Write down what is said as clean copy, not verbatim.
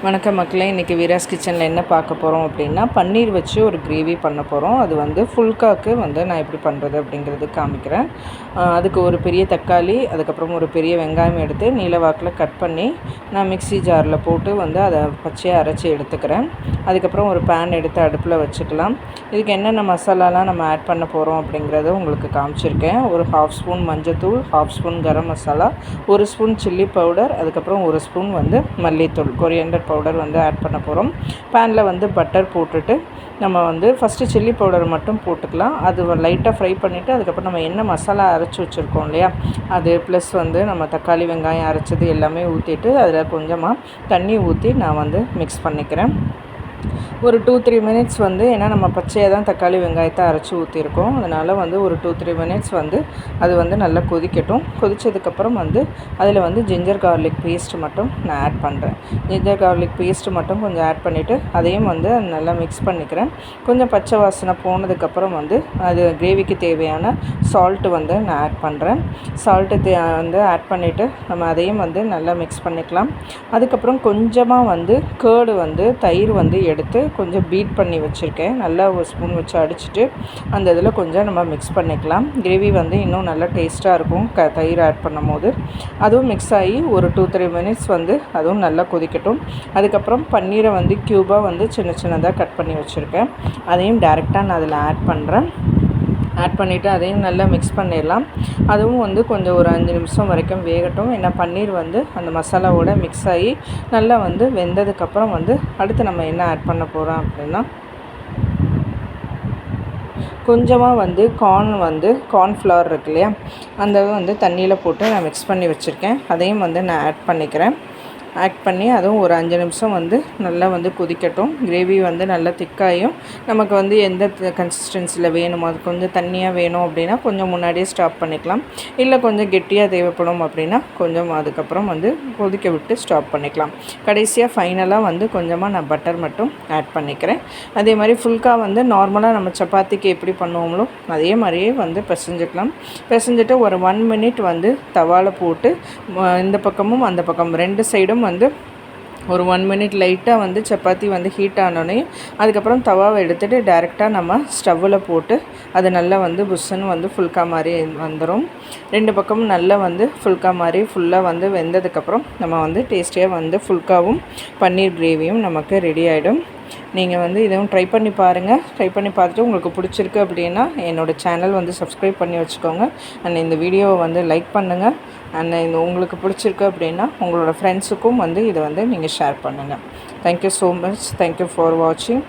வணக்கம் மக்களே, இன்றைக்கி வீராஸ் கிச்சனில் என்ன பார்க்க போகிறோம் அப்படின்னா, பன்னீர் வச்சு ஒரு கிரேவி பண்ண போகிறோம். அது வந்து ஃபுல்காக்கு வந்து நான் எப்படி பண்ணுறது அப்படிங்கிறது காமிக்கிறேன். அதுக்கு ஒரு பெரிய தக்காளி, அதுக்கப்புறம் ஒரு பெரிய வெங்காயம் எடுத்து நீல வாக்கில் கட் பண்ணி நான் மிக்ஸி ஜாரில் போட்டு வந்து அதை பச்சையாக அரைச்சி எடுத்துக்கிறேன். அதுக்கப்புறம் ஒரு பேன் எடுத்து அடுப்பில் வச்சுக்கலாம். இதுக்கு என்னென்ன மசாலாலாம் நம்ம ஆட் பண்ண போகிறோம் அப்படிங்கிறத உங்களுக்கு காமிச்சிருக்கேன். ஒரு 1/2 ஸ்பூன் மஞ்சத்தூள், 1/2 spoon garam masala, 1 spoon chilli powder, அதுக்கப்புறம் 1 ஸ்பூன் வந்து மல்லித்தூள், கொரியண்டர் பவுடர் வந்து ஆட் பண்ண போகிறோம். பேனில் வந்து பட்டர் போட்டுட்டு நம்ம வந்து ஃபஸ்ட்டு சில்லி பவுடர் மட்டும் போட்டுக்கலாம். அது லைட்டாக ஃப்ரை பண்ணிவிட்டு அதுக்கப்புறம் நம்ம என்ன மசாலா அரைச்சி வச்சுருக்கோம் இல்லையா, அது ப்ளஸ் வந்து நம்ம தக்காளி வெங்காயம் அரைச்சது எல்லாமே ஊற்றிட்டு அதில் கொஞ்சமாக தண்ணி ஊற்றி நான் வந்து மிக்ஸ் பண்ணிக்கிறேன். ஒரு 2-3 மினிட்ஸ் வந்து, ஏன்னா நம்ம பச்சையாக தான் தக்காளி வெங்காயத்தை அரைச்சி ஊற்றிருக்கோம், அதனால் வந்து ஒரு 2-3 மினிட்ஸ் வந்து அது வந்து நல்லா கொதிக்கட்டும். கொதித்ததுக்கப்புறம் வந்து அதில் வந்து ஜிஞ்சர் கார்லிக் பேஸ்ட்டு மட்டும் நான் ஆட் பண்ணுறேன். ஜிஞ்சர் கார்லிக் பேஸ்ட்டு மட்டும் கொஞ்சம் ஆட் பண்ணிவிட்டு அதையும் வந்து நல்லா மிக்ஸ் பண்ணிக்கிறேன். கொஞ்சம் பச்சை வாசனை போனதுக்கப்புறம் வந்து அது கிரேவிக்கு தேவையான சால்ட்டு வந்து நான் ஆட் பண்ணுறேன். சால்ட்டு வந்து ஆட் பண்ணிவிட்டு நம்ம அதையும் வந்து நல்லா மிக்ஸ் பண்ணிக்கலாம். அதுக்கப்புறம் கொஞ்சமாக வந்து கேர்டு வந்து தயிர் வந்து எடுத்து கொஞ்சம் பீட் பண்ணி வச்சுருக்கேன். நல்லா ஒரு ஸ்பூன் வச்சு அடிச்சுட்டு அந்த இதில் கொஞ்சம் நம்ம மிக்ஸ் பண்ணிக்கலாம். கிரேவி வந்து இன்னும் நல்லா டேஸ்ட்டாக இருக்கும் தயிர் ஆட் பண்ணும் போது. அதுவும் மிக்ஸ் ஆகி ஒரு 2-3 மினிட்ஸ் வந்து அதுவும் நல்லா கொதிக்கட்டும். அதுக்கப்புறம் பன்னீரை வந்து க்யூபாக வந்து சின்ன சின்னதாக கட் பண்ணி வச்சுருக்கேன். அதையும் டைரெக்டாக நான் அதில் ஆட் பண்ணுறேன். ஆட் பண்ணிவிட்டு அதையும் நல்லா மிக்ஸ் பண்ணிடலாம். அதுவும் வந்து கொஞ்சம் ஒரு 5 நிமிஷம் வரைக்கும் வேகட்டும். ஏன்னா பன்னீர் வந்து அந்த மசாலாவோட மிக்ஸ் ஆகி நல்லா வந்து வெந்ததுக்கப்புறம் வந்து அடுத்து நம்ம என்ன ஆட் பண்ண போகிறோம் அப்படின்னா, கொஞ்சமாக வந்து கார்ன்ஃப்ளவர் இருக்கு இல்லையா, அந்த வந்து தண்ணியில் போட்டு நான் மிக்ஸ் பண்ணி வச்சுருக்கேன். அதையும் வந்து நான் ஆட் பண்ணிக்கிறேன். ஆட் பண்ணி அதுவும் ஒரு 5 நிமிஷம் வந்து நல்லா வந்து கொதிக்கட்டும். கிரேவி வந்து நல்லா திக்காயும் நமக்கு வந்து எந்த கன்சிஸ்டன்சியில் வேணுமோ, அது கொஞ்சம் தண்ணியாக வேணும் அப்படின்னா கொஞ்சம் முன்னாடியே ஸ்டாப் பண்ணிக்கலாம். இல்லை கொஞ்சம் கெட்டியாக தேவைப்படும் அப்படின்னா கொஞ்சம் அதுக்கப்புறம் வந்து கொதிக்க விட்டு ஸ்டாப் பண்ணிக்கலாம். கடைசியாக ஃபைனலாக வந்து கொஞ்சமாக நான் பட்டர் மட்டும் ஆட் பண்ணிக்கிறேன். அதே மாதிரி ஃபுல்கா வந்து நார்மலாக நம்ம சப்பாத்திக்கு எப்படி பண்ணுவோங்களோ அதே மாதிரியே வந்து பிசைஞ்சிட்டு ஒரு 1 மினிட் வந்து தவாவில் போட்டு இந்த பக்கமும் அந்த பக்கம் 2 சைடும் வந்து ஒரு 1 மினிட் லைட்டாக வந்து சப்பாத்தி வந்து ஹீட் ஆனோடனே அதுக்கப்புறம் தவாவை எடுத்துகிட்டு டைரெக்டாக நம்ம ஸ்டவ்வில் போட்டு அது நல்லா வந்து புஷ்ஷுன்னு வந்து ஃபுல்கா மாதிரி வந்துடும். 2 பக்கமும் நல்லா வந்து ஃபுல்கா மாதிரி ஃபுல்லாக வந்து வெந்ததுக்கப்புறம் நம்ம வந்து டேஸ்டியாக வந்து ஃபுல்காவும் பன்னீர் கிரேவியும் நமக்கு ரெடி ஆகிடும். நீங்கள் வந்து இதுவும் ட்ரை பண்ணி பாருங்கள். ட்ரை பண்ணி பார்த்துட்டு உங்களுக்கு பிடிச்சிருக்கு அப்படின்னா என்னோடய சேனல் வந்து சப்ஸ்கிரைப் பண்ணி வச்சுக்கோங்க. அண்ட் இந்த வீடியோவை வந்து லைக் பண்ணுங்கள். அண்ட் இந்த உங்களுக்கு பிடிச்சிருக்கு அப்படின்னா உங்களோட ஃப்ரெண்ட்ஸுக்கும் வந்து இதை வந்து நீங்கள் ஷேர் பண்ணுங்கள். Thank you so much. Thank you for வாட்சிங்.